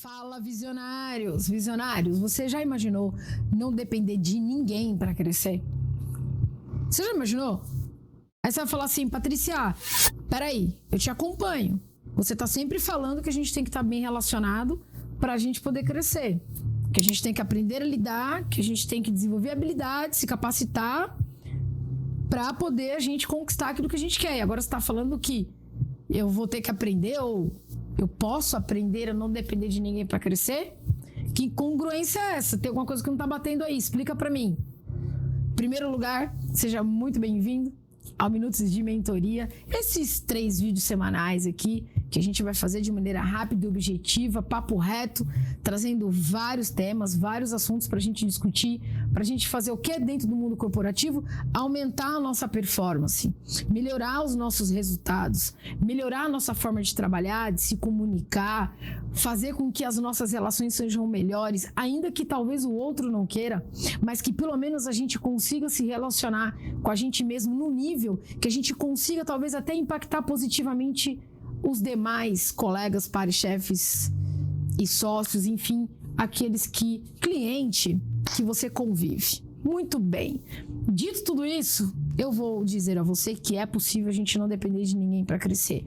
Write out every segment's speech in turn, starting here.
Fala, visionários! Visionários, você já imaginou não depender de ninguém para crescer? Você já imaginou? Aí você vai falar assim, Patrícia, peraí, eu te acompanho. Você tá sempre falando que a gente tem que estar bem relacionado para a gente poder crescer. Que a gente tem que aprender a lidar, que a gente tem que desenvolver habilidades, se capacitar para poder a gente conquistar aquilo que a gente quer. E agora você tá falando que eu vou ter que aprender ou eu posso aprender a não depender de ninguém para crescer? Que incongruência é essa? Tem alguma coisa que não tá batendo aí? Explica para mim. Em primeiro lugar, seja muito bem-vindo ao Minutos de Mentoria. Esses 3 vídeos semanais aqui, que a gente vai fazer de maneira rápida e objetiva, papo reto, trazendo vários temas, vários assuntos para a gente discutir, para a gente fazer o que é dentro do mundo corporativo, aumentar a nossa performance, melhorar os nossos resultados, melhorar a nossa forma de trabalhar, de se comunicar, fazer com que as nossas relações sejam melhores, ainda que talvez o outro não queira, mas que pelo menos a gente consiga se relacionar com a gente mesmo no nível que a gente consiga talvez até impactar positivamente os demais colegas, pares, chefes e sócios, enfim, aqueles cliente que você convive. Muito bem. Dito tudo isso, eu vou dizer a você que é possível a gente não depender de ninguém para crescer.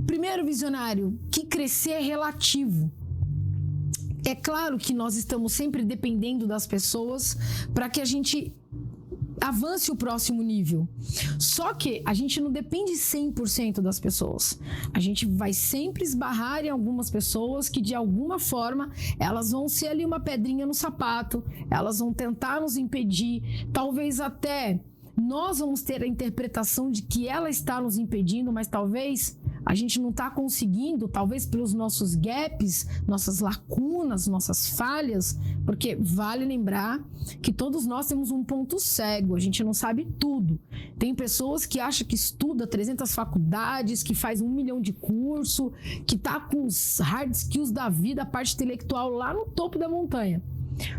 Primeiro, visionário, que crescer é relativo. É claro que nós estamos sempre dependendo das pessoas para que a gente avance o próximo nível. Só que a gente não depende 100% das pessoas. A gente vai sempre esbarrar em algumas pessoas que, de alguma forma, elas vão ser ali uma pedrinha no sapato, elas vão tentar nos impedir, talvez até nós vamos ter a interpretação de que ela está nos impedindo, mas talvez a gente não está conseguindo, talvez pelos nossos gaps, nossas lacunas, nossas falhas, porque vale lembrar que todos nós temos um ponto cego, a gente não sabe tudo. Tem pessoas que acham que estuda 300 faculdades, que faz 1 milhão de curso, que está com os hard skills da vida, a parte intelectual lá no topo da montanha.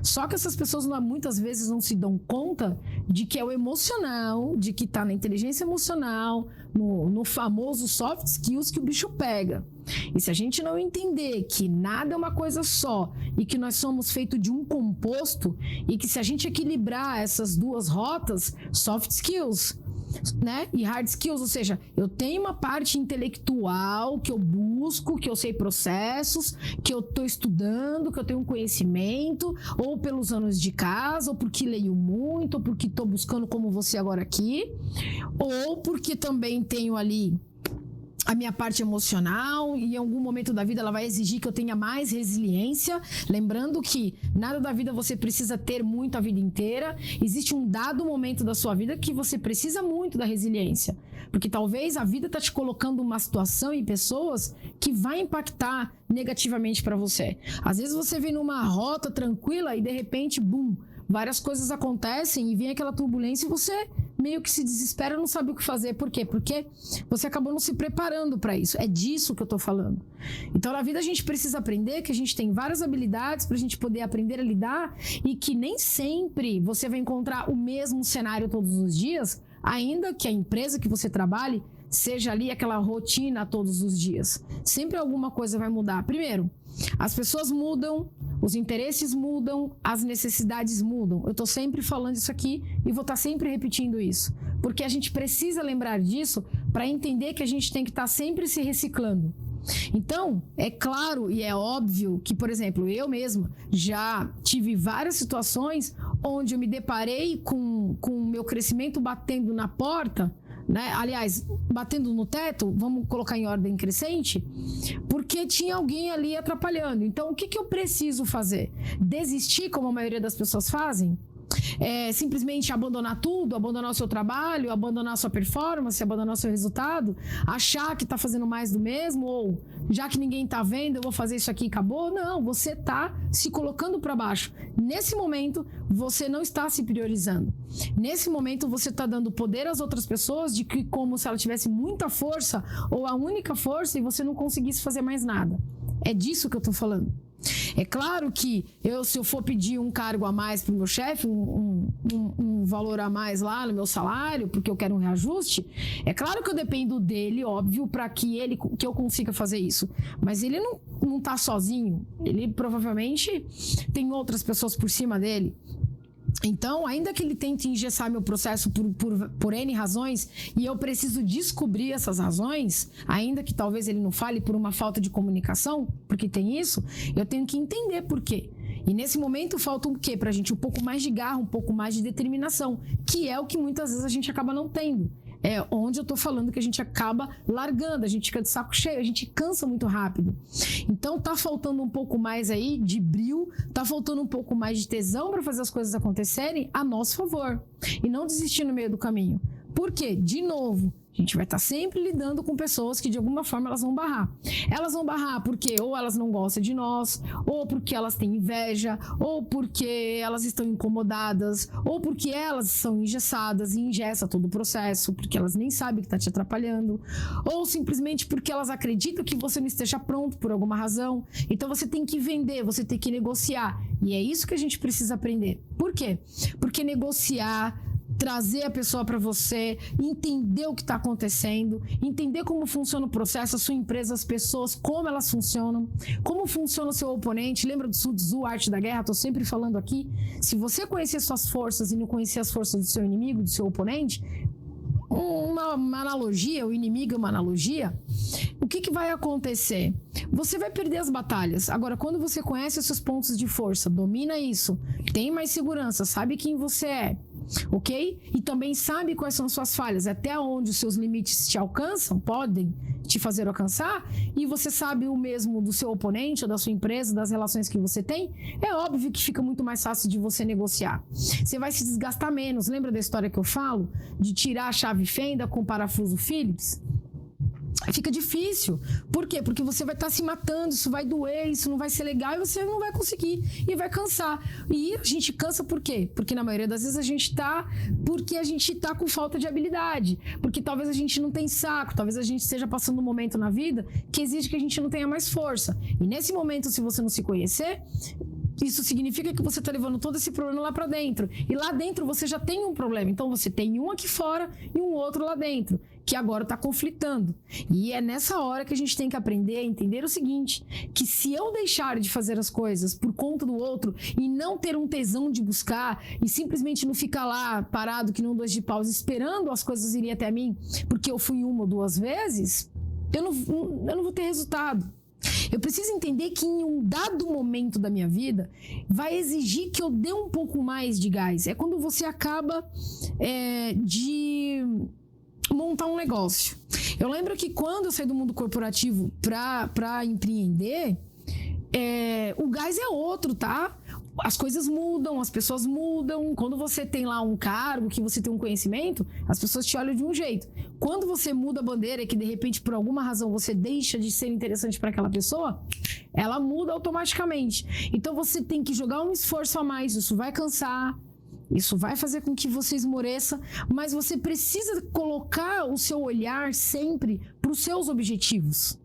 Só que essas pessoas muitas vezes não se dão conta de que é o emocional, de que está na inteligência emocional, no famoso soft skills que o bicho pega. E se a gente não entender que nada é uma coisa só e que nós somos feitos de um composto e que se a gente equilibrar essas duas rotas, soft skills, né? E hard skills, ou seja, eu tenho uma parte intelectual que eu busco, que eu sei processos, que eu estou estudando, que eu tenho um conhecimento, ou pelos anos de casa, ou porque leio muito, ou porque estou buscando como você agora aqui, ou porque também tenho ali a minha parte emocional e em algum momento da vida ela vai exigir que eu tenha mais resiliência. Lembrando que nada da vida você precisa ter muito a vida inteira. Existe um dado momento da sua vida que você precisa muito da resiliência. Porque talvez a vida está te colocando uma situação e pessoas que vai impactar negativamente para você. Às vezes você vem numa rota tranquila e de repente, bum, várias coisas acontecem e vem aquela turbulência e você meio que se desespera, não sabe o que fazer. Por quê? Porque você acabou não se preparando para isso. É disso que eu tô falando. Então, na vida a gente precisa aprender que a gente tem várias habilidades para a gente poder aprender a lidar e que nem sempre você vai encontrar o mesmo cenário todos os dias, ainda que a empresa que você trabalhe seja ali aquela rotina todos os dias. Sempre alguma coisa vai mudar. Primeiro, as pessoas mudam, os interesses mudam, as necessidades mudam. Eu estou sempre falando isso aqui e vou estar sempre repetindo isso. Porque a gente precisa lembrar disso para entender que a gente tem que estar sempre se reciclando. Então, é claro e é óbvio que, por exemplo, eu mesma já tive várias situações onde eu me deparei com o meu crescimento batendo na porta, né? Aliás, batendo no teto, vamos colocar em ordem crescente, porque tinha alguém ali atrapalhando. Então, o que eu preciso fazer? Desistir, como a maioria das pessoas fazem? Simplesmente abandonar tudo, abandonar o seu trabalho, abandonar a sua performance, abandonar o seu resultado, achar que está fazendo mais do mesmo, ou já que ninguém está vendo, eu vou fazer isso aqui e acabou? Não, você está se colocando para baixo. Nesse momento, você não está se priorizando. Nesse momento, você está dando poder às outras pessoas de que como se ela tivesse muita força ou a única força e você não conseguisse fazer mais nada. É disso que eu estou falando. É claro que se eu for pedir um cargo a mais para o meu chefe, um um valor a mais lá no meu salário, porque eu quero um reajuste, é claro que eu dependo dele, óbvio, para que eu consiga fazer isso. Mas ele não tá sozinho. Ele provavelmente tem outras pessoas por cima dele. Então, ainda que ele tente engessar meu processo por N razões, e eu preciso descobrir essas razões, ainda que talvez ele não fale por uma falta de comunicação, porque tem isso, eu tenho que entender por quê. E nesse momento falta o quê? Pra gente um pouco mais de garra, um pouco mais de determinação, que é o que muitas vezes a gente acaba não tendo. É onde eu tô falando que a gente acaba largando, a gente fica de saco cheio, a gente cansa muito rápido. Então tá faltando um pouco mais aí de brio, tá faltando um pouco mais de tesão para fazer as coisas acontecerem a nosso favor. E não desistir no meio do caminho. Por quê? De novo, a gente vai estar sempre lidando com pessoas que de alguma forma elas vão barrar. Elas vão barrar porque ou elas não gostam de nós, ou porque elas têm inveja, ou porque elas estão incomodadas, ou porque elas são engessadas e engessa todo o processo, porque elas nem sabem que está te atrapalhando, ou simplesmente porque elas acreditam que você não esteja pronto por alguma razão. Então você tem que vender, você tem que negociar. E é isso que a gente precisa aprender. Por quê? Porque negociar, trazer a pessoa para você, entender o que está acontecendo, entender como funciona o processo, a sua empresa, as pessoas, como elas funcionam, como funciona o seu oponente. Lembra do Sun Tzu, Arte da Guerra? Estou sempre falando aqui. Se você conhecer suas forças e não conhecer as forças do seu inimigo, do seu oponente, uma analogia, o inimigo é uma analogia, o que vai acontecer? Você vai perder as batalhas. Agora, quando você conhece os seus pontos de força, domina isso, tem mais segurança, sabe quem você é, ok? E também sabe quais são as suas falhas, até onde os seus limites te alcançam, podem te fazer alcançar, e você sabe o mesmo do seu oponente ou da sua empresa, das relações que você tem, é óbvio que fica muito mais fácil de você negociar. Você vai se desgastar menos. Lembra da história que eu falo? De tirar a chave fenda com parafuso Phillips? Fica difícil. Por quê? Porque você vai estar se matando, isso vai doer, isso não vai ser legal e você não vai conseguir e vai cansar. E a gente cansa por quê? Porque na maioria das vezes a gente tá com falta de habilidade, porque talvez a gente não tenha saco, talvez a gente esteja passando um momento na vida que exige que a gente não tenha mais força. E nesse momento, se você não se conhecer, isso significa que você está levando todo esse problema lá para dentro. E lá dentro você já tem um problema. Então você tem um aqui fora e um outro lá dentro, que agora está conflitando. E é nessa hora que a gente tem que aprender a entender o seguinte, que se eu deixar de fazer as coisas por conta do outro e não ter um tesão de buscar e simplesmente não ficar lá parado que nem um dois de paus esperando as coisas irem até mim, porque eu fui uma ou duas vezes, eu não vou ter resultado. Eu preciso entender que em um dado momento da minha vida vai exigir que eu dê um pouco mais de gás. É quando você acaba de montar um negócio. Eu lembro que quando eu saí do mundo corporativo para empreender, o gás é outro, tá? As coisas mudam, as pessoas mudam. Quando você tem lá um cargo, que você tem um conhecimento, as pessoas te olham de um jeito. Quando você muda a bandeira e que de repente por alguma razão você deixa de ser interessante para aquela pessoa, ela muda automaticamente. Então você tem que jogar um esforço a mais, isso vai cansar, isso vai fazer com que você esmoreça, mas você precisa colocar o seu olhar sempre para os seus objetivos.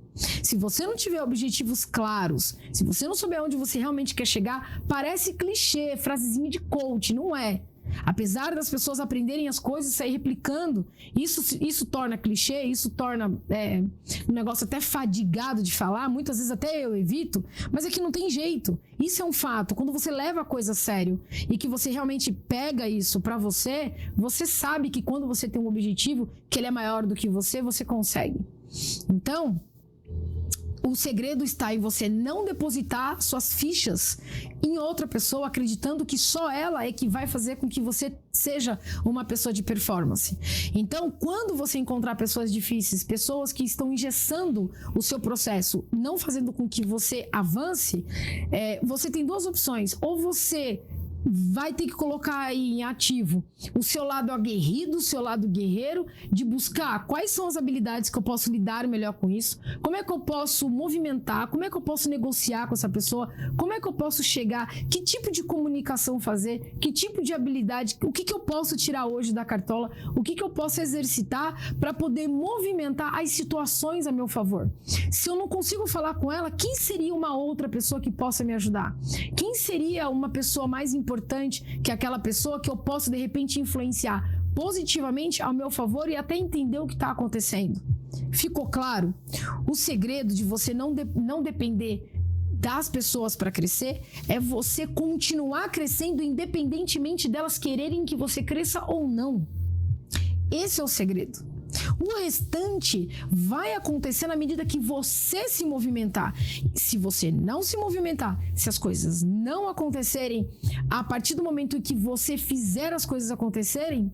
Se você não tiver objetivos claros, se você não souber onde você realmente quer chegar, parece clichê, frasezinha de coach, não é? Apesar das pessoas aprenderem as coisas e sair replicando, isso torna clichê, isso torna um negócio até fadigado de falar, muitas vezes até eu evito, mas é que não tem jeito. Isso é um fato. Quando você leva a coisa a sério e que você realmente pega isso pra você, você sabe que quando você tem um objetivo, que ele é maior do que você consegue. Então, o segredo está em você não depositar suas fichas em outra pessoa, acreditando que só ela é que vai fazer com que você seja uma pessoa de performance. Então, quando você encontrar pessoas difíceis, pessoas que estão engessando o seu processo, não fazendo com que você avance, você tem duas opções. Ou você vai ter que colocar aí em ativo o seu lado aguerrido, o seu lado guerreiro, de buscar quais são as habilidades que eu posso lidar melhor com isso, como é que eu posso movimentar, como é que eu posso negociar com essa pessoa, como é que eu posso chegar, que tipo de comunicação fazer, que tipo de habilidade, o que eu posso tirar hoje da cartola, o que eu posso exercitar para poder movimentar as situações a meu favor. Se eu não consigo falar com ela, quem seria uma outra pessoa que possa me ajudar? Quem seria uma pessoa mais importante importante que aquela pessoa que eu posso, de repente, influenciar positivamente ao meu favor e até entender o que está acontecendo. Ficou claro? O segredo de você não depender das pessoas para crescer é você continuar crescendo independentemente delas quererem que você cresça ou não. Esse é o segredo. O restante vai acontecer na medida que você se movimentar. Se você não se movimentar, se as coisas não acontecerem, a partir do momento em que você fizer as coisas acontecerem,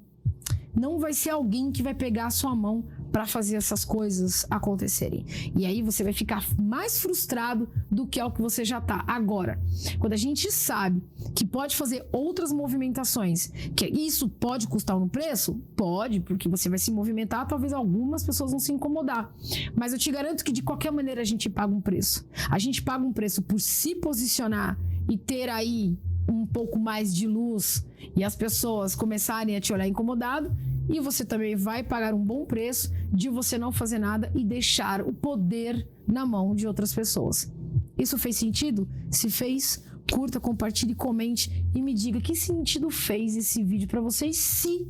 não vai ser alguém que vai pegar a sua mão para fazer essas coisas acontecerem. E aí você vai ficar mais frustrado do que é o que você já tá. Agora, quando a gente sabe que pode fazer outras movimentações, que isso pode custar um preço? Pode, porque você vai se movimentar, talvez algumas pessoas vão se incomodar. Mas eu te garanto que de qualquer maneira a gente paga um preço. A gente paga um preço por se posicionar e ter aí um pouco mais de luz e as pessoas começarem a te olhar incomodado, e você também vai pagar um bom preço de você não fazer nada e deixar o poder na mão de outras pessoas. Isso fez sentido? Se fez, curta, compartilhe, comente e me diga que sentido fez esse vídeo para vocês, se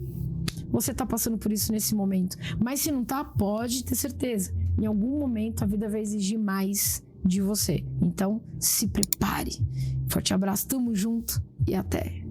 você está passando por isso nesse momento. Mas se não está, pode ter certeza, em algum momento a vida vai exigir mais de você. Então, se prepare. Forte abraço, tamo junto e até!